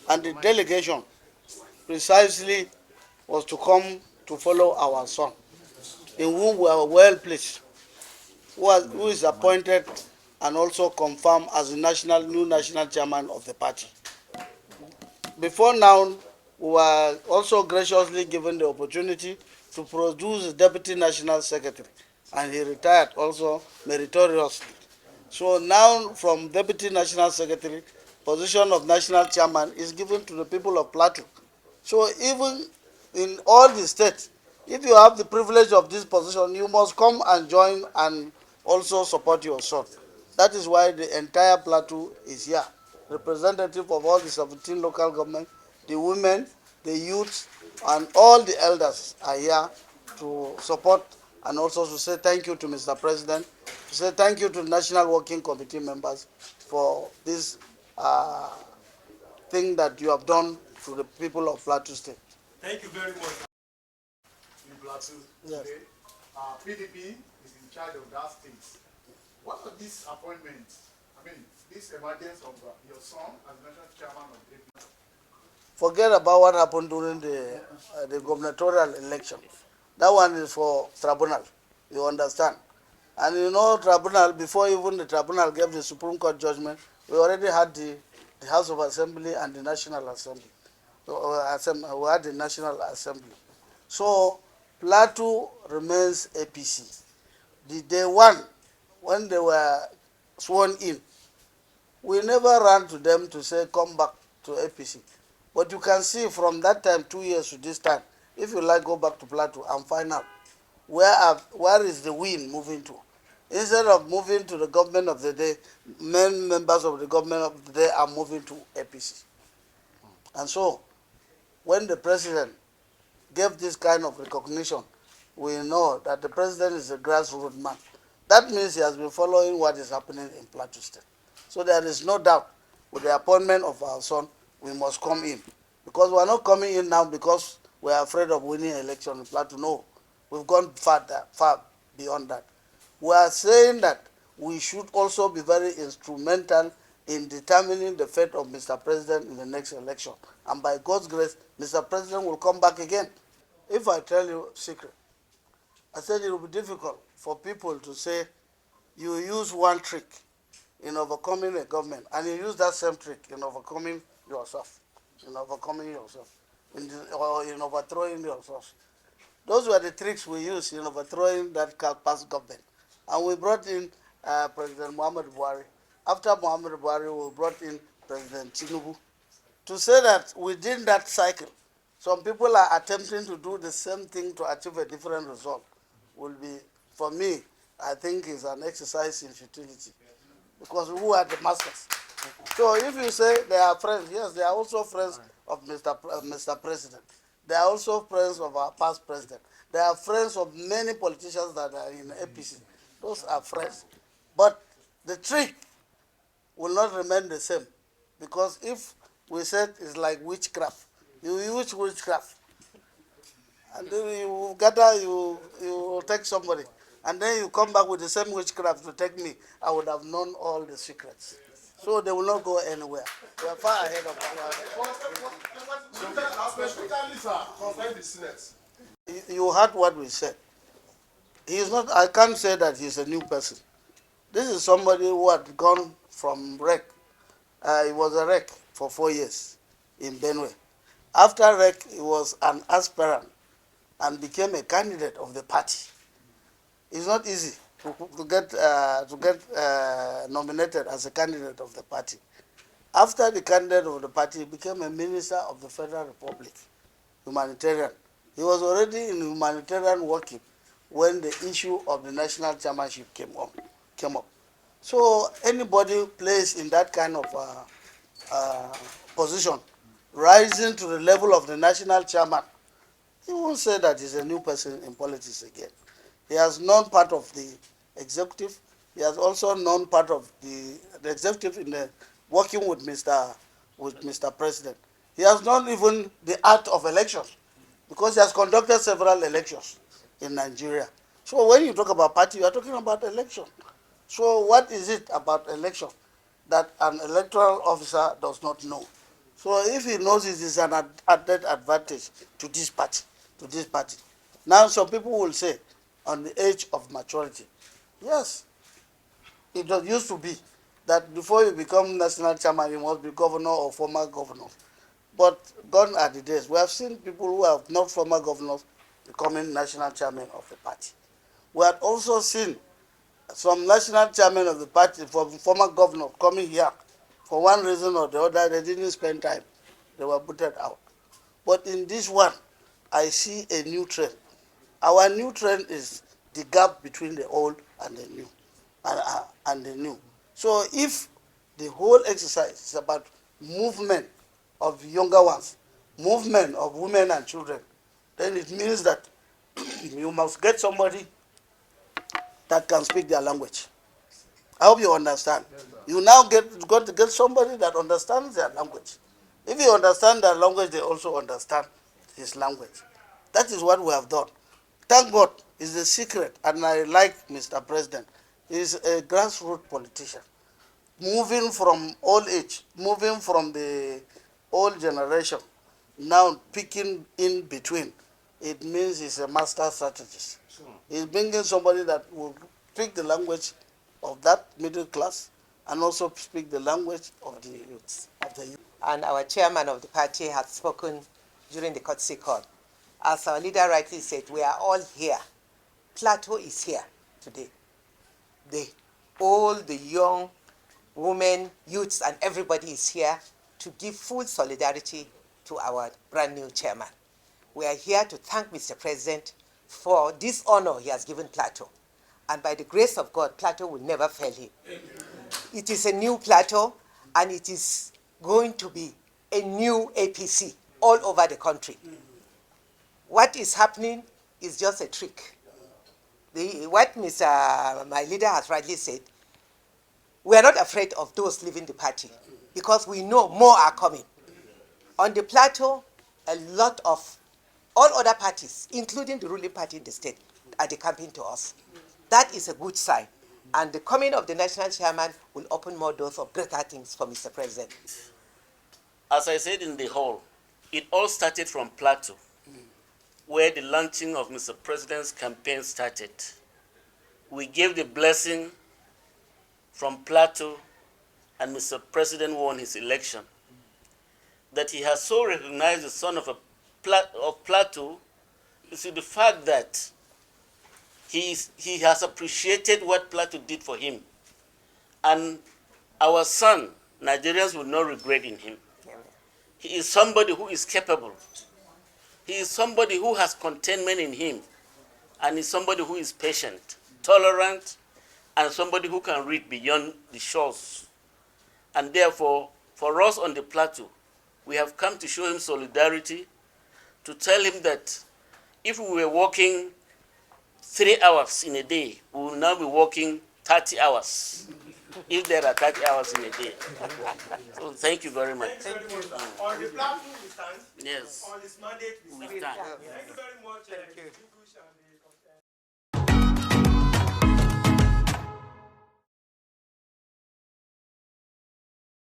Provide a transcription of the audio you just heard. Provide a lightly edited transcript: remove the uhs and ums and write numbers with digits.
And the delegation precisely was to come to follow our son, in whom we are well placed, who is appointed and also confirmed as the new national chairman of the party. Before now, we were also graciously given the opportunity to produce the deputy national secretary, and he retired also meritoriously. So now, from deputy national secretary, position of national chairman is given to the people of Plateau. So even in all the states, if you have the privilege of this position, you must come and join and also support your son. That is why the entire Plateau is here. Representative of all the 17 local governments, the women, the youths, and all the elders are here to support and also to say thank you to Mr. President, to say thank you to the National Working Committee members for this thing that you have done to the people of Plateau State. Thank you very much. In Plateau yes. Today, PDP is in charge of that state. What are these appointments? I mean, this emergence of your son as national chairman of APC? Forget about what happened during the gubernatorial election. That one is for tribunal, you understand. And you know, tribunal, before even the tribunal gave the Supreme Court judgment, we already had the House of Assembly and the National Assembly. So, we had the National Assembly. So, Plateau remains APC. The day one, when they were sworn in, we never ran to them to say, come back to APC. But you can see from that time, 2 years to this time, if you like, go back to Plateau and find out where is the wind moving to. Instead of moving to the government of the day, main members of the government of the day are moving to APC. And so, when the president gave this kind of recognition, we know that the president is a grassroots man. That means he has been following what is happening in Plateau State. So there is no doubt with the appointment of our son, we must come in. Because we are not coming in now because we are afraid of winning an election in Plateau. No, we've gone far beyond that. We are saying that we should also be very instrumental in determining the fate of Mr. President in the next election. And by God's grace, Mr. President will come back again. If I tell you a secret, I said it will be difficult for people to say you use one trick in overcoming a government, and you use that same trick in overcoming yourself, or in overthrowing yourself. Those were the tricks we used in overthrowing that past government. And we brought in President Muhammadu Buhari. After Muhammadu Buhari, we brought in President Tinubu. To say that within that cycle, some people are attempting to do the same thing to achieve a different result will be, for me, I think is an exercise in futility. Because who are the masters? So if you say they are friends, yes, they are also friends of Mr. President. They are also friends of our past president. They are friends of many politicians that are in APC. Those are friends. But the trick will not remain the same. Because if we said it's like witchcraft, you use witchcraft. And then you gather, you take somebody. And then you come back with the same witchcraft to take me. I would have known all the secrets. So they will not go anywhere. We are far ahead of You heard what we said. He is not. I can't say that he's a new person. This is somebody who had gone from REC. He was a REC for 4 years in Benue. After REC, he was an aspirant and became a candidate of the party. It's not easy to get nominated as a candidate of the party. After the candidate of the party, he became a minister of the Federal Republic, humanitarian. He was already in humanitarian working when the issue of the national chairmanship came up. So anybody placed in that kind of position, rising to the level of the national chairman, he won't say that he's a new person in politics again. He has known part of the executive. He has also known part of the executive in the working with Mr. President. He has known even the art of elections because he has conducted several elections in Nigeria. So when you talk about party, you are talking about election. So what is it about election that an electoral officer does not know? So if he knows it is an added advantage to this party, Now some people will say, on the age of maturity, yes, it was used to be that before you become national chairman, you must be governor or former governor. But gone are the days. We have seen people who are not former governors becoming national chairman of the party. We have also seen some national chairman of the party, former governors, coming here. For one reason or the other, they didn't spend time. They were booted out. But in this one, I see a new trend. Our new trend is the gap between the old and the new. And the new. So if the whole exercise is about movement of younger ones, movement of women and children, then it means that you must get somebody that can speak their language. I hope you understand. You now got to get somebody that understands their language. If you understand their language, they also understand his language. That is what we have done. Thank God, it's the secret, and I like Mr. President. He's a grassroots politician, moving from old age, moving from the old generation, now picking in between. It means he's a master strategist. He's bringing somebody that will speak the language of that middle class and also speak the language of the youth. And our chairman of the party has spoken during the courtesy call. As our leader rightly said, we are all here. Plateau is here today. The old, the young, women, youths, and everybody is here to give full solidarity to our brand new chairman. We are here to thank Mr. President for this honor he has given Plateau. And by the grace of God, Plateau will never fail him. It is a new Plateau, and it is going to be a new APC all over the country. What is happening is just a trick. What my leader has rightly said, we are not afraid of those leaving the party because we know more are coming. On the Plateau, a lot of all other parties, including the ruling party in the state, are decamping to us. That is a good sign. And the coming of the national chairman will open more doors of greater things for Mr. President. As I said in the hall, it all started from Plateau, where the launching of Mr. President's campaign started. We gave the blessing from Plateau, and Mr. President won his election. That he has so recognized the son of Plateau is the fact that he has appreciated what Plateau did for him. And our son, Nigerians will not regret in him. He is somebody who is capable. He is somebody who has contentment in him, and is somebody who is patient, tolerant, and somebody who can read beyond the shores. And therefore, for us on the Plateau, we have come to show him solidarity, to tell him that if we were working 3 hours in a day, we will now be working 30 hours, if there are 30 hours in a day. So thank you very much. Thank you very much. On the platform we stand. Yes. On this mandate we stand. We stand. Thank you very much. Thank you.